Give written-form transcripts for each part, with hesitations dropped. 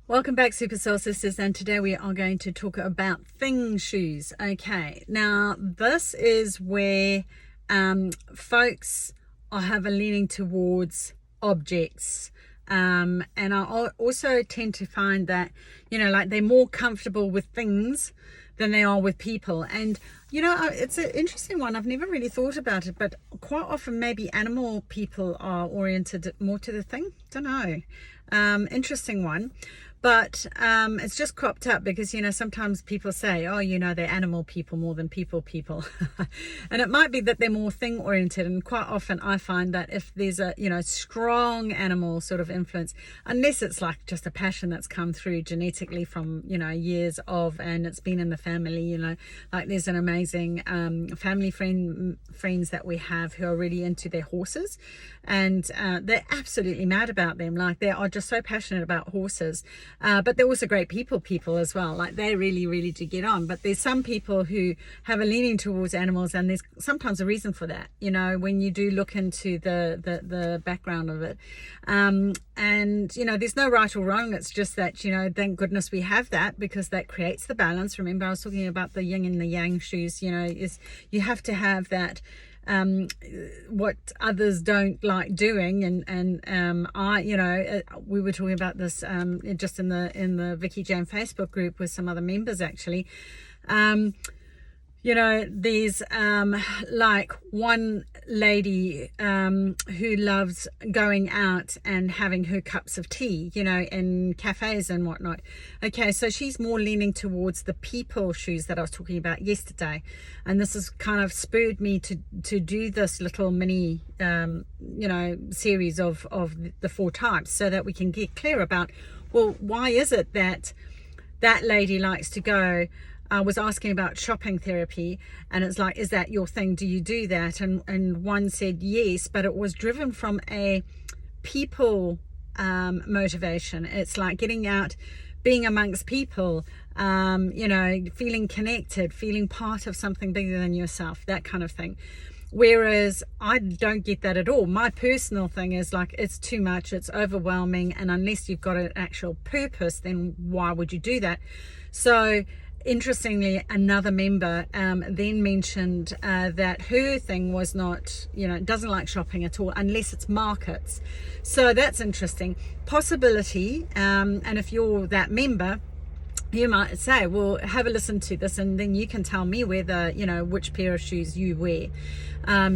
Welcome back, Super Soul Sisters, and today we are going to talk about thing shoes. Okay, now this is where folks have a leaning towards objects, and I also tend to find that, like they're more comfortable with things than they are with people. And it's an interesting one. I've never really thought about it, but quite often maybe animal people are oriented more to the thing. Don't know. Interesting one. But it's just cropped up because, sometimes people say, oh, they're animal people more than people. And it might be that they're more thing oriented. And quite often I find that if there's a, strong animal sort of influence, unless it's like just a passion that's come through genetically from, years of, and it's been in the family, like there's an amazing family friends that we have who are really into their horses, and they're absolutely mad about them. Like they are just so passionate about horses. But they're also great people as well. Like they really do get on. But there's some people who have a leaning towards animals, and there's sometimes a reason for that, when you do look into the background of it. And there's no right or wrong. It's just that, thank goodness we have that, because that creates the balance. Remember, I was talking about the yin and the yang shoes. Is you have to have that what others don't like doing, and we were talking about this just in the VICKI JANE Facebook group with some other members actually. There's like one lady who loves going out and having her cups of tea, in cafes and whatnot. Okay, so she's more leaning towards the people shoes that I was talking about yesterday. And this has kind of spurred me to do this little mini, series of the 4 types, so that we can get clear about, well, why is it that lady likes to go. I was asking about shopping therapy, and it's like, is that your thing? Do you do that? And one said yes, but it was driven from a people motivation. It's like getting out, being amongst people, feeling connected, feeling part of something bigger than yourself, that kind of thing. Whereas I don't get that at all. My personal thing is like, it's too much, it's overwhelming, and unless you've got an actual purpose, then why would you do that? So interestingly, another member then mentioned that her thing was not, doesn't like shopping at all unless it's markets. So that's interesting. Possibility, and if you're that member, you might say, well, have a listen to this, and then you can tell me whether, which pair of shoes you wear,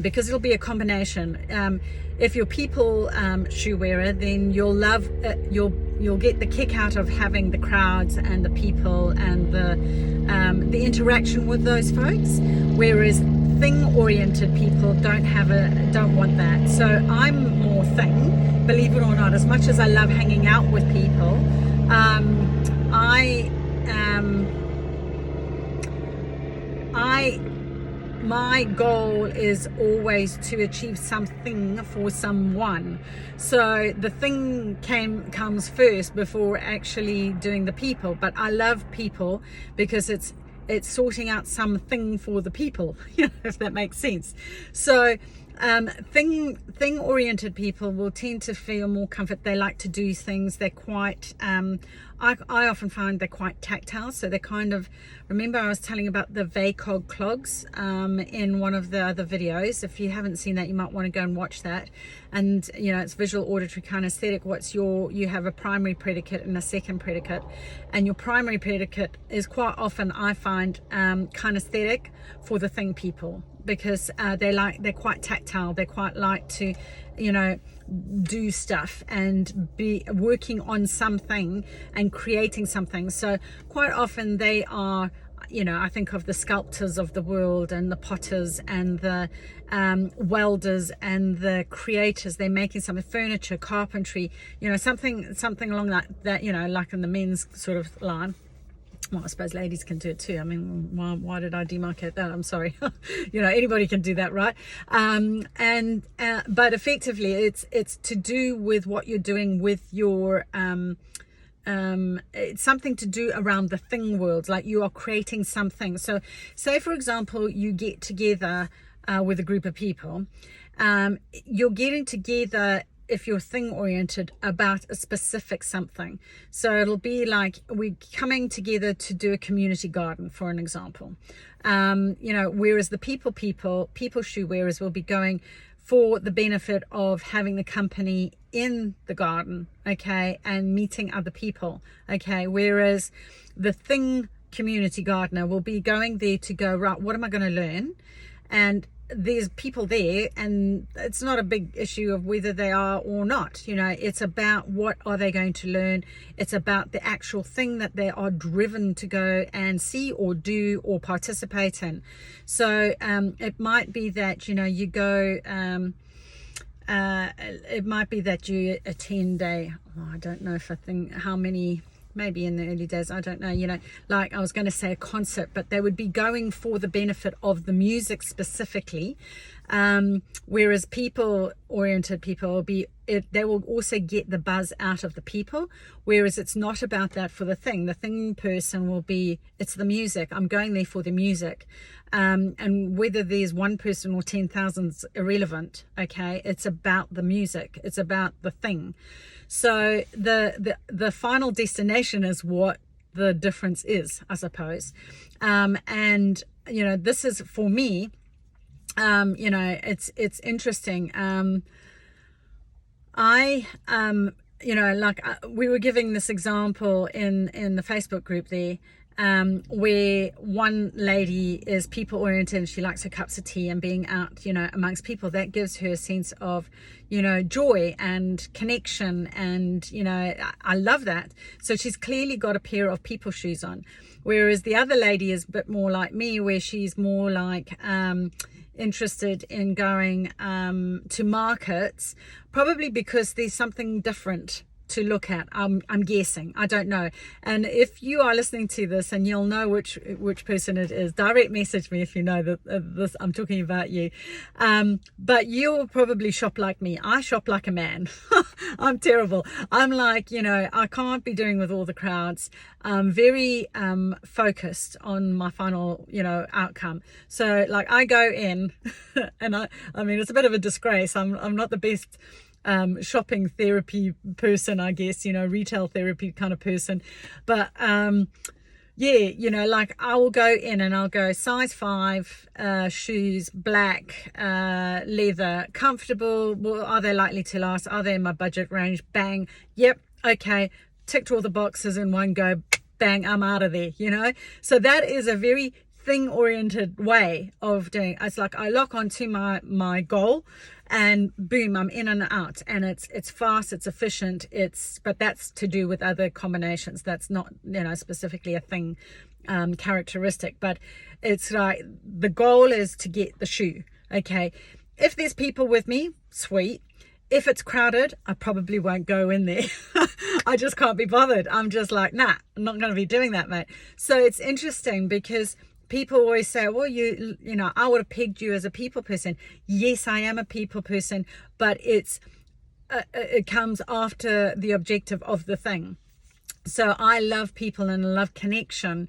because it'll be a combination. If you're people shoe wearer, then you'll love you'll get the kick out of having the crowds and the people and the interaction with those folks, whereas thing-oriented people don't want that. So I'm more thing, believe it or not. As much as I love hanging out with people, my goal is always to achieve something for someone. So the thing comes first before actually doing the people. But I love people because it's sorting out something for the people, if that makes sense. So thing oriented people will tend to feel more comfort. They like to do things. They're quite I often find they're quite tactile. So they're kind of, remember I was telling about the VICKI clogs in one of the other videos. If you haven't seen that, you might want to go and watch that. And it's visual, auditory, kinesthetic. You have a primary predicate and a second predicate, and your primary predicate is quite often, I find, kinesthetic for the thing people, because they're quite tactile. They quite like to do stuff and be working on something and creating something. So quite often they are, I think of the sculptors of the world and the potters and the welders and the creators. They're making something, furniture, carpentry, something along that, like in the men's sort of line. Well, I suppose ladies can do it too. I mean, why did I demarcate that? I'm sorry. Anybody can do that, right? But effectively, it's to do with what you're doing with your it's something to do around the thing world, like you are creating something. So say, for example, you get together with a group of people. You're getting together if you're thing oriented, about a specific something. So it'll be like we're coming together to do a community garden, for an example. Whereas the people shoe wearers will be going for the benefit of having the company in the garden, okay, and meeting other people, okay, whereas the thing community gardener will be going there to go, right, what am I going to learn? And there's people there, and it's not a big issue of whether they are or not, it's about what are they going to learn. It's about the actual thing that they are driven to go and see or do or participate in. So it might be that you go it might be that you attend I don't know if I think how many, maybe in the early days, I don't know, like I was going to say a concert, but they would be going for the benefit of the music specifically, whereas people-oriented people will be, they will also get the buzz out of the people, whereas it's not about that for the thing. The thing person will be, it's the music. I'm going there for the music. And whether there's one person or 10,000 is irrelevant, okay? It's about the music. It's about the thing. So the final destination is what the difference is, I suppose. And this is for me, it's interesting. We were giving this example in the Facebook group there, where one lady is people oriented and she likes her cups of tea and being out, amongst people. That gives her a sense of, joy and connection. And, I love that. So she's clearly got a pair of people shoes on. Whereas the other lady is a bit more like me, where she's more like, interested in going to markets, probably because there's something different to look at. I'm guessing, I don't know. And if you are listening to this and you'll know which person it is, direct message me if you know that this I'm talking about you. But you'll probably shop like me. I shop like a man. I'm terrible. I'm like, I can't be doing with all the crowds. I'm very focused on my final outcome. So like I go in and I mean it's a bit of a disgrace. I'm not the best shopping therapy person, I guess, retail therapy kind of person, but like I will go in and I'll go size 5 shoes, black, leather, comfortable. Well, are they likely to last? Are they in my budget range? Bang. Yep. Okay, ticked all the boxes in one go. Bang, I'm out of there. So that is a very thing oriented way of doing. It's like I lock onto my goal and boom, I'm in and out, and it's fast, it's efficient, but that's to do with other combinations. That's not specifically a thing characteristic, but it's like the goal is to get the shoe. Okay, if there's people with me, sweet. If it's crowded, I probably won't go in there. I just can't be bothered. I'm just like, nah, I'm not going to be doing that, mate. So it's interesting because people always say, well, I would have pegged you as a people person. Yes, I am a people person, but it comes after the objective of the thing. So I love people and I love connection.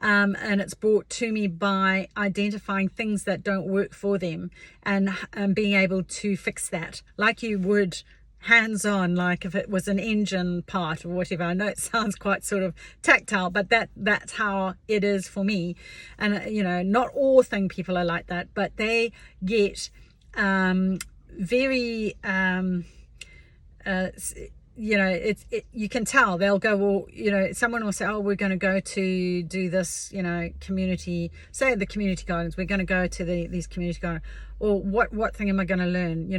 And it's brought to me by identifying things that don't work for them and being able to fix that like you would hands-on, like if it was an engine part or whatever. I know it sounds quite sort of tactile, but that's how it is for me. And not all thing people are like that, but they get very you can tell. They'll go, well, someone will say, oh, we're going to go to do this, community, say at the community gardens, we're going to go to these community gardens. Or what thing am I going to learn?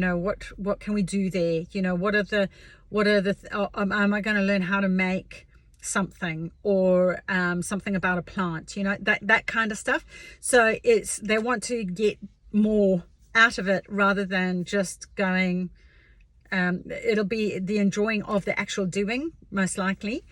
What can we do there? Am I going to learn how to make something or something about a plant? That kind of stuff. So they want to get more out of it rather than just going. It'll be the enjoying of the actual doing, most likely.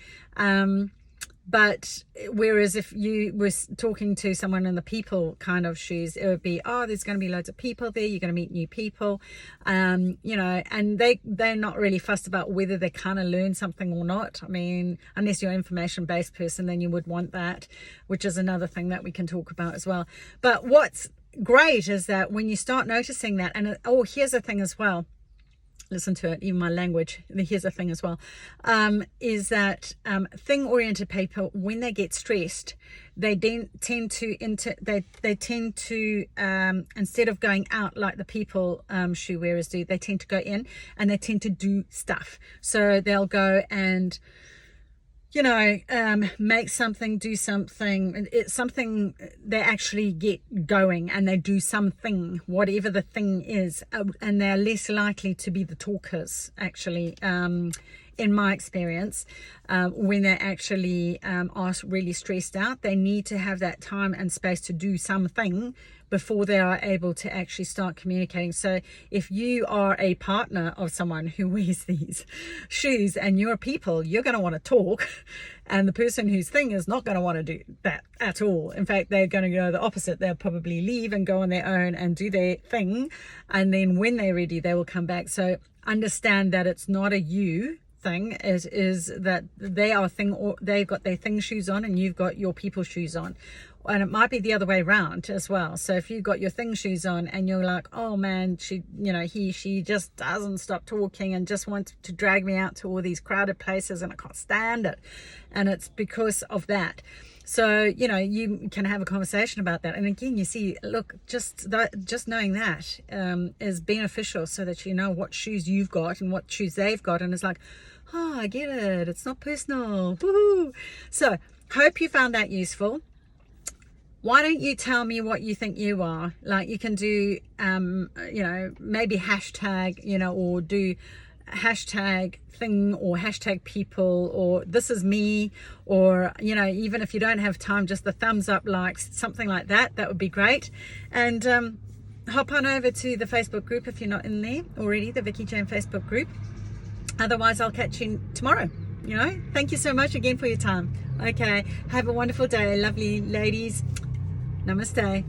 But whereas if you were talking to someone in the people kind of shoes, it would be, oh, there's going to be loads of people there. You're going to meet new people, and they're not really fussed about whether they kind of learn something or not. I mean, unless you're an information-based person, then you would want that, which is another thing that we can talk about as well. But what's great is that when you start noticing that, and here's the thing as well. listen to it, even my language. Here's a thing as well, is that thing-oriented people, when they get stressed, they then tend to they tend to instead of going out like the people shoe wearers do, they tend to go in and they tend to do stuff. So they'll go and, you know, make something, do something. It's something they actually get going, and they do something, whatever the thing is, and they're less likely to be the talkers, actually, in my experience. When they actually are really stressed out, they need to have that time and space to do something before they are able to actually start communicating. So if you are a partner of someone who wears these shoes and you're people, you're going to want to talk, and the person whose thing is not going to want to do that at all. In fact, they're going to go the opposite. They'll probably leave and go on their own and do their thing, and then when they're ready, they will come back. So understand that it's not a you thing, is that they are thing, or they've got their thing shoes on and you've got your people shoes on. And it might be the other way around as well. So if you've got your thing shoes on and you're like, oh man, she just doesn't stop talking and just wants to drag me out to all these crowded places and I can't stand it, and it's because of that. So, you know, you can have a conversation about that. And again, you see, look, just knowing that is beneficial, so that you know what shoes you've got and what shoes they've got. And it's like, oh, I get it. It's not personal. Woohoo. So hope you found that useful. Why don't you tell me what you think you are? Like, you can do, you know, maybe hashtag, you know, or do hashtag thing or hashtag people, or this is me, or, you know, even if you don't have time, just the thumbs up, likes, something like that. That would be great. And hop on over to the Facebook group if you're not in there already, the Vicky Jane Facebook group. Otherwise, I'll catch you tomorrow. You know, thank you so much again for your time. Okay, have a wonderful day, lovely ladies. Namaste.